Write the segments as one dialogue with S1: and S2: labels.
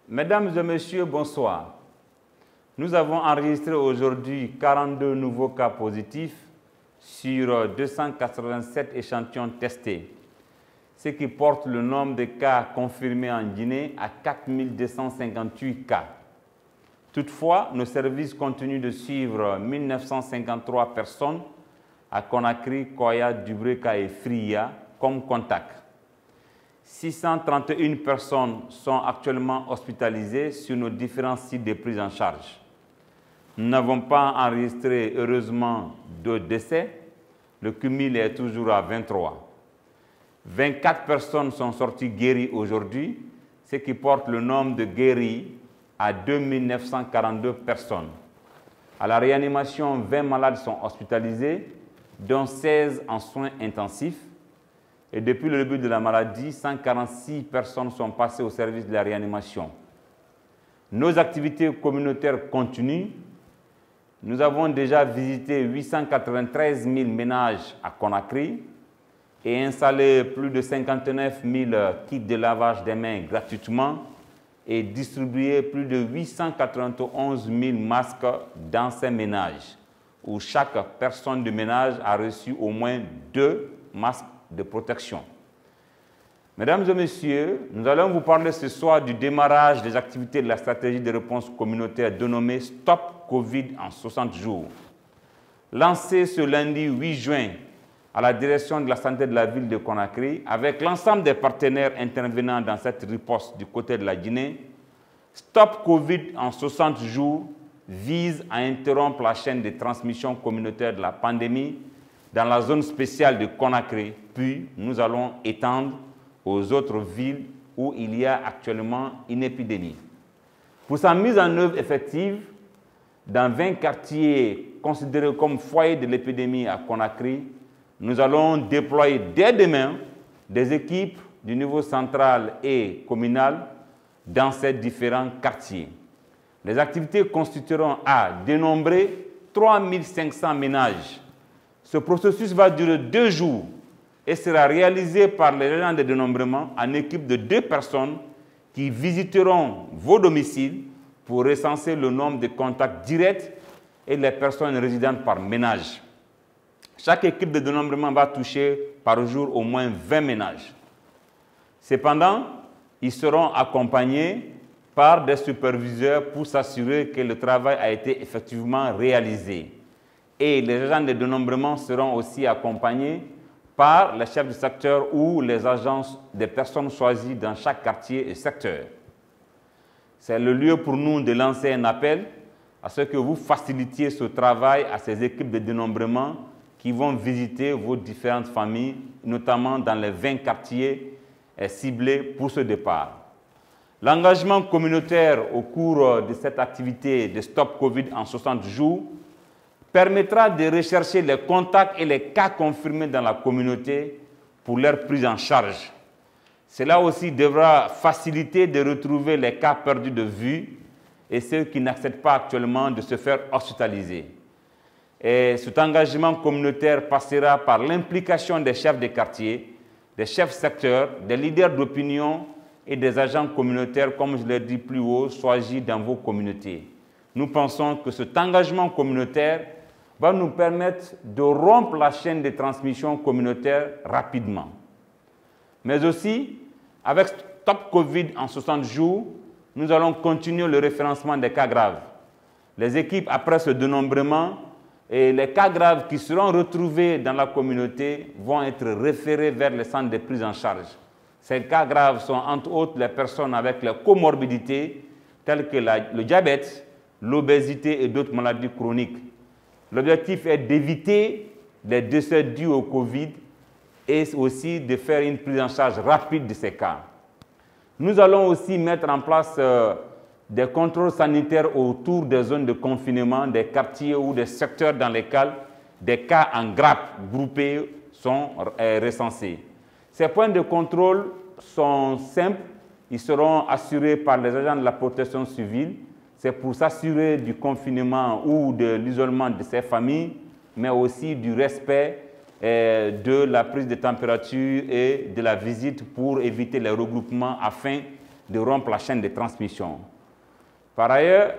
S1: Mesdames et messieurs, bonsoir. Nous avons enregistré aujourd'hui 42 nouveaux cas positifs sur 287 échantillons testés, ce qui porte le nombre de cas confirmés en Guinée à 4258 cas. Toutefois, nos services continuent de suivre 1953 personnes à Conakry, Koya, Dubreka et Fria comme contacts. 631 personnes sont actuellement hospitalisées sur nos différents sites de prise en charge. Nous n'avons pas enregistré, heureusement, de décès. Le cumul est toujours à 23. 24 personnes sont sorties guéries aujourd'hui, ce qui porte le nombre de guéris à 2942 personnes. À la réanimation, 20 malades sont hospitalisés, dont 16 en soins intensifs. Et depuis le début de la maladie, 146 personnes sont passées au service de la réanimation. Nos activités communautaires continuent. Nous avons déjà visité 893 000 ménages à Conakry et installé plus de 59 000 kits de lavage des mains gratuitement et distribué plus de 891 000 masques dans ces ménages, où chaque personne de ménage a reçu au moins 2 masques de protection. Mesdames et messieurs, nous allons vous parler ce soir du démarrage des activités de la stratégie de réponse communautaire dénommée Stop Covid en 60 jours. Lancée ce lundi 8 juin à la direction de la santé de la ville de Conakry, avec l'ensemble des partenaires intervenant dans cette riposte du côté de la Guinée, Stop Covid en 60 jours vise à interrompre la chaîne de transmission communautaire de la pandémie dans la zone spéciale de Conakry, puis nous allons étendre aux autres villes où il y a actuellement une épidémie. Pour sa mise en œuvre effective, dans 20 quartiers considérés comme foyers de l'épidémie à Conakry, nous allons déployer dès demain des équipes du niveau central et communal dans ces différents quartiers. Les activités constitueront à dénombrer 3500 ménages. Ce processus va durer 2 jours et sera réalisé par les agents de dénombrement en équipe de 2 personnes qui visiteront vos domiciles pour recenser le nombre de contacts directs et les personnes résidentes par ménage. Chaque équipe de dénombrement va toucher par jour au moins 20 ménages. Cependant, ils seront accompagnés par des superviseurs pour s'assurer que le travail a été effectivement réalisé. Et les agents de dénombrement seront aussi accompagnés par les chefs de secteur ou les agences des personnes choisies dans chaque quartier et secteur. C'est le lieu pour nous de lancer un appel à ce que vous facilitiez ce travail à ces équipes de dénombrement qui vont visiter vos différentes familles, notamment dans les 20 quartiers ciblés pour ce départ. L'engagement communautaire au cours de cette activité de Stop Covid en 60 jours permettra de rechercher les contacts et les cas confirmés dans la communauté pour leur prise en charge. Cela aussi devra faciliter de retrouver les cas perdus de vue et ceux qui n'acceptent pas actuellement de se faire hospitaliser. Et cet engagement communautaire passera par l'implication des chefs de quartier, des chefs secteurs, des leaders d'opinion et des agents communautaires, comme je l'ai dit plus haut, choisis dans vos communautés. Nous pensons que cet engagement communautaire va nous permettre de rompre la chaîne de transmission communautaire rapidement. Mais aussi, avec Stop Covid en 60 jours, nous allons continuer le référencement des cas graves. Les équipes, après ce dénombrement, et les cas graves qui seront retrouvés dans la communauté vont être référés vers les centres de prise en charge. Ces cas graves sont entre autres les personnes avec les comorbidités telles que le diabète, l'obésité et d'autres maladies chroniques. L'objectif est d'éviter les décès dus au Covid et aussi de faire une prise en charge rapide de ces cas. Nous allons aussi mettre en place des contrôles sanitaires autour des zones de confinement, des quartiers ou des secteurs dans lesquels des cas en grappe groupés sont recensés. Ces points de contrôle sont simples, ils seront assurés par les agents de la protection civile. C'est pour s'assurer du confinement ou de l'isolement de ces familles, mais aussi du respect de la prise de température et de la visite pour éviter les regroupements afin de rompre la chaîne de transmission. Par ailleurs,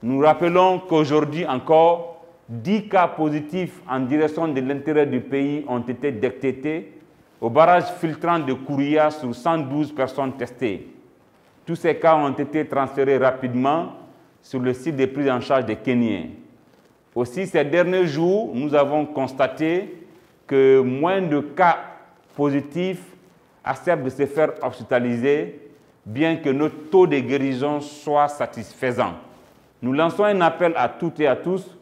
S1: nous rappelons qu'aujourd'hui encore, 10 cas positifs en direction de l'intérieur du pays ont été détectés au barrage filtrant de Kouria sur 112 personnes testées. Tous ces cas ont été transférés rapidement sur le site de prise en charge des Kenyans. Aussi, ces derniers jours, nous avons constaté que moins de cas positifs acceptent de se faire hospitaliser, bien que notre taux de guérison soit satisfaisant. Nous lançons un appel à toutes et à tous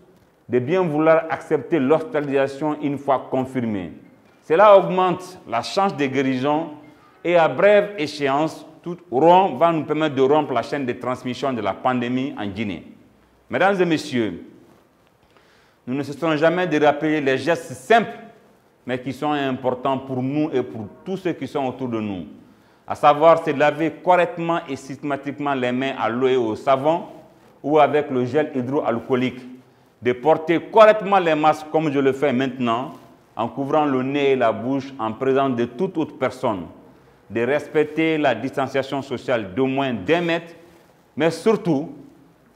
S1: de bien vouloir accepter l'hospitalisation une fois confirmée. Cela augmente la chance de guérison et à brève échéance, tout va nous permettre de rompre la chaîne de transmission de la pandémie en Guinée. Mesdames et messieurs, nous ne cesserons jamais de rappeler les gestes simples, mais qui sont importants pour nous et pour tous ceux qui sont autour de nous. À savoir se laver correctement et systématiquement les mains à l'eau et au savon ou avec le gel hydroalcoolique, de porter correctement les masques comme je le fais maintenant, en couvrant le nez et la bouche en présence de toute autre personne, de respecter la distanciation sociale d'au moins d'1 mètre, mais surtout,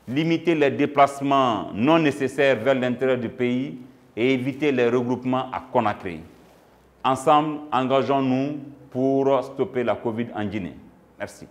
S1: limiter les déplacements non nécessaires vers l'intérieur du pays et éviter les regroupements à Conakry. Ensemble, engageons-nous pour stopper la Covid en Guinée. Merci.